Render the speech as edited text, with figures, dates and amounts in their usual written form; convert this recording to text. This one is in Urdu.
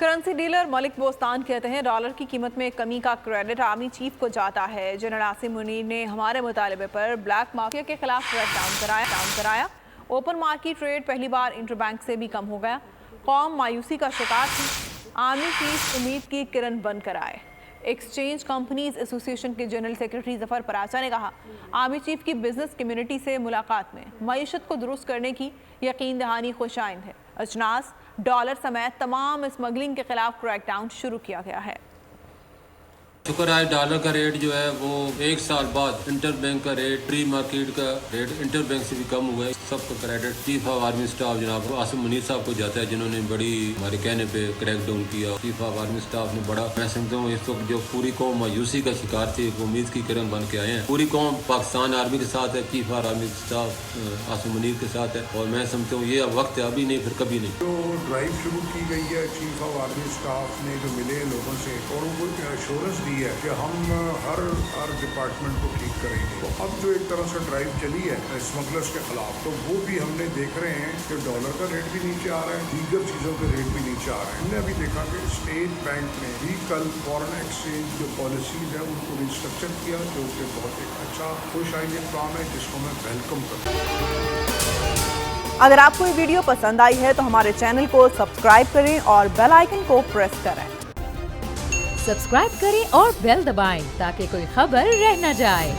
کرنسی ڈیلر ملک بوستان کہتے ہیں ڈالر کی قیمت میں کمی کا کریڈٹ آرمی چیف کو جاتا ہے۔ جنرل عاصم منیر نے ہمارے مطالبے پر بلیک مافیا کے خلاف کریک ڈاؤن کرایا۔ اوپن مارکیٹ ریٹ پہلی بار انٹر بینک سے بھی کم ہو گیا۔ قوم مایوسی کا شکار تھی، آرمی چیف امید کی کرن بند کرائے۔ ایکسچینج کمپنیز ایسوسی ایشن کے جنرل سیکرٹری ظفر پراچا نے کہا آرمی چیف کی بزنس کمیونٹی سے ملاقات میں معیشت کو درست کرنے کی یقین دہانی خوش آئند ہے۔ اجناس، ڈالر سمیت تمام اسمگلنگ کے خلاف کریک ڈاؤن شروع کیا گیا ہے۔ شکر ہے ڈالر کا ریٹ جو ہے وہ ایک سال بعد انٹر بینک کا ریٹ، پری مارکیٹ کا ریٹ انٹر بینک سے بھی کم ہوا ہے۔ سب کا credit chief of army staff جناب عاصم منیر صاحب کو جاتا ہے، جنہوں نے بڑی ہمارے کہنے پہ کریک ڈاؤن کیا۔ چیف آف آرمی اسٹاف نے بڑا، میں سمجھتا ہوں اس وقت جو پوری قوم مایوسی کا شکار تھی وہ امید کی کرن بن کے آئے ہیں۔ پوری قوم پاکستان آرمی کے ساتھ ہے، chief of army staff Asim Munir کے ساتھ ہے، اور میں سمجھتا ہوں یہ وقت ہے، ابھی نہیں پھر کبھی نہیں۔ جو ڈرائیو شروع کی گئی ہے چیف آف آرمی اسٹاف نے جو ملے لوگوں سے اور ان کو ایشورنس دی ہے کہ ہم ہر ڈپارٹمنٹ کو ٹھیک کریں گے، تو اب جو ایک طرح سے ڈرائیو چلی ہے اسمگلرس کے خلاف، تو وہ بھی ہم نے دیکھ رہے ہیں کہ ڈالر کا ریٹ بھی نیچے آ رہا ہے، دیگر چیزوں کے ریٹ بھی نیچے آ رہے ہیں۔ ہم نے ابھی دیکھا کہ اسٹیٹ بینک نے بھی کل فارن ایکسچینج جو پالیسیز ہیں ان کو ریسٹرکچر کیا، جو کہ بہت ایک اچھا خوش آئندہ اقدام ہے جس کو میں ویلکم کرتا ہوں۔ اگر آپ کو یہ ویڈیو پسند آئی ہے تو ہمارے چینل کو سبسکرائب کریں اور بیل آئیکن کو پریس کریں۔ سبسکرائب کریں اور بیل دبائیں تاکہ کوئی خبر رہ نہ جائے۔